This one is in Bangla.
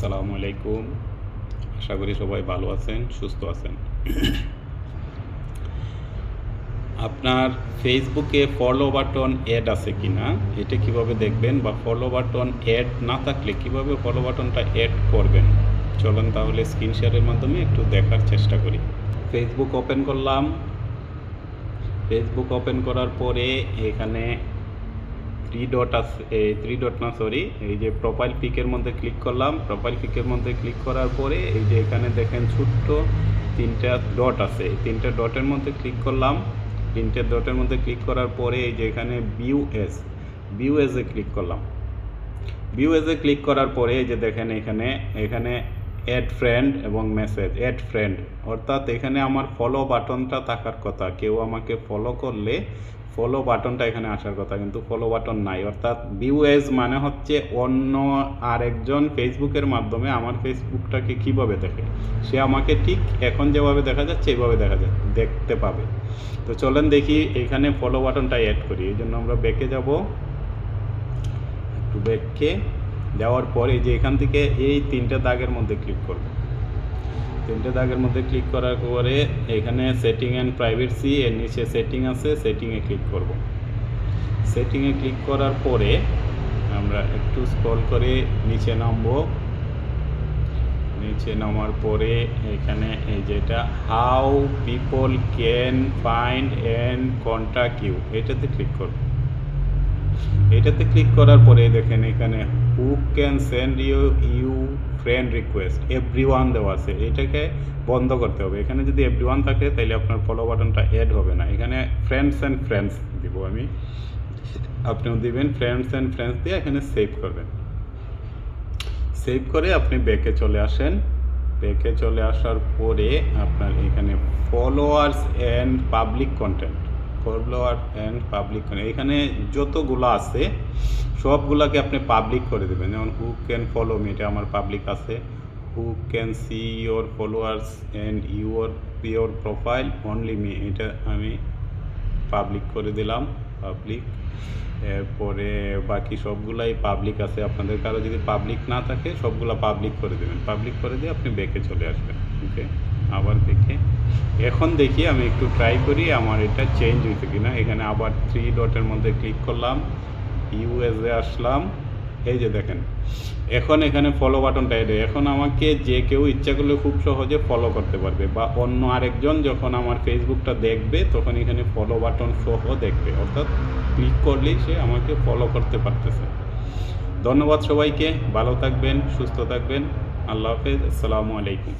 আসসালামু আলাইকুম। আশা করি সবাই ভালো আছেন, সুস্থ আছেন। আপনার ফেসবুকে ফলো বাটন অ্যাড আছে কিনা এটা কিভাবে দেখবেন, বা ফলো বাটন অ্যাড না থাকলে কিভাবে ফলো বাটনটা অ্যাড করবেন, চলুন তাহলে স্ক্রিন শেয়ারের মাধ্যমে একটু দেখার চেষ্টা করি। ফেসবুক ওপেন করলাম। ফেসবুক ওপেন করার পরে এখানে এই যে প্রোফাইল পিকের মধ্যে ক্লিক করলাম। প্রোফাইল পিকের মধ্যে ক্লিক করার পরে এই যে এখানে দেখেন ছোট্ট তিনটা ডট আছে, এই তিনটা ডটের মধ্যে ক্লিক করলাম। তিনটে ডটের মধ্যে ক্লিক করার পরে এই যে এখানে ভিউ এজে ক্লিক করলাম। ভিউ এজে ক্লিক করার পরে এই যে দেখেন এখানে অ্যাড ফ্রেন্ড এবং মেসেজ অ্যাড ফ্রেন্ড, অর্থাৎ এখানে আমার ফলো বাটনটা থাকার কথা। কেউ আমাকে ফলো করলে ফলো বাটনটা এখানে আসার কথা, কিন্তু ফলো বাটন নাই। অর্থাৎ ভিউ এজ মানে হচ্ছে অন্য আরেকজন ফেসবুকের মাধ্যমে আমার ফেসবুকটাকে কিভাবে দেখে, সে আমাকে ঠিক এখন যেভাবে দেখা যাচ্ছে এইভাবে দেখতে পাবে। তো চলেন দেখি এখানে ফলো বাটনটা অ্যাড করি। এই জন্য আমরা ব্যাকে যাব। একটু ব্যাকে যাওয়ার পরে যে এখান থেকে এই তিনটে দাগের মধ্যে ক্লিক করব। তিনটে দাগের মধ্যে ক্লিক করার পরে এখানে সেটিং অ্যান্ড প্রাইভেসি এর নিচে সেটিং আছে, সেটিংয়ে ক্লিক করব। সেটিংয়ে ক্লিক করার পরে আমরা একটু স্ক্রল করে নিচে নামবো। নিচে নামার পরে এখানে এই যেটা how people can find and contact you, এটাতে ক্লিক করব। এটাতে ক্লিক করার পরে দেখেন এখানে who can send you friend request everyone দেওয়া আছে, এটাকে বন্ধ করতে হবে। এখানে যদি এভরিওয়ান থাকে তাহলে আপনার ফলো বাটনটা অ্যাড হবে না। এখানে ফ্রেন্ডস দিব আমি, আপনিও দিবেন ফ্রেন্ডস দিয়ে এখানে সেভ করবেন। সেভ করে আপনি ব্যাকে চলে আসেন। ব্যাকে চলে আসার পরে আপনার এখানে ফলোয়ার্স অ্যান্ড পাবলিক কন্টেন্ট এখানে যতগুলো আছে সবগুলাকে আপনি পাবলিক করে দেবেন। যেমন হু ক্যান ফলো মি, এটা আমার পাবলিক আছে। Who can see your followers and your profile only me, এটা আমি পাবলিক করে দিলাম। পাবলিক, এরপরে বাকি সবগুলাই পাবলিক আছে। আপনাদের কারো যদি পাবলিক না থাকে সবগুলা পাবলিক করে দেবেন। পাবলিক করে দিয়ে আপনি ব্যাকে চলে আসবেন। ওকে, আবার ব্যাকে। এখন দেখি আমি একটু ট্রাই করি আমার এটা চেঞ্জ হইতে কিনা। এখানে আবার 3 ডটের মধ্যে ক্লিক করলাম, ইউএসএ আসলাম। এই যে দেখেন এখন এখানে ফলো বাটনটা এড। এখন আমাকে যে কেউ ইচ্ছা করলে খুব সহজে ফলো করতে পারবে, বা অন্য আরেকজন যখন আমার ফেসবুকটা দেখবে তখন এখানে ফলো বাটন সহ দেখবে, অর্থাৎ ক্লিক করলেই সে আমাকে ফলো করতে পারতেছে। ধন্যবাদ সবাইকে, ভালো থাকবেন, সুস্থ থাকবেন। আল্লাহ হাফেজ, আসসালামু আলাইকুম।